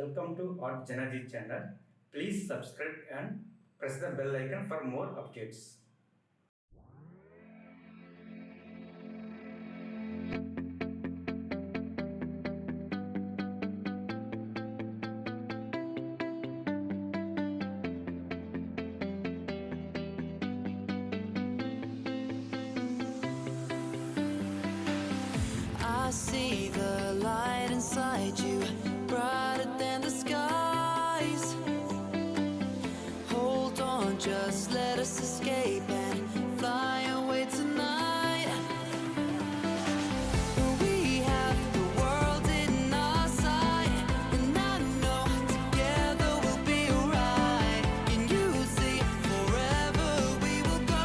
Welcome to artjanag channel. Please subscribe and press the bell icon for more updates. I see the light inside you, brighter than the skies. Hold on, just let us escape and fly away tonight. We have the world in our sight, and I know together we'll be alright. Can you see forever we will go?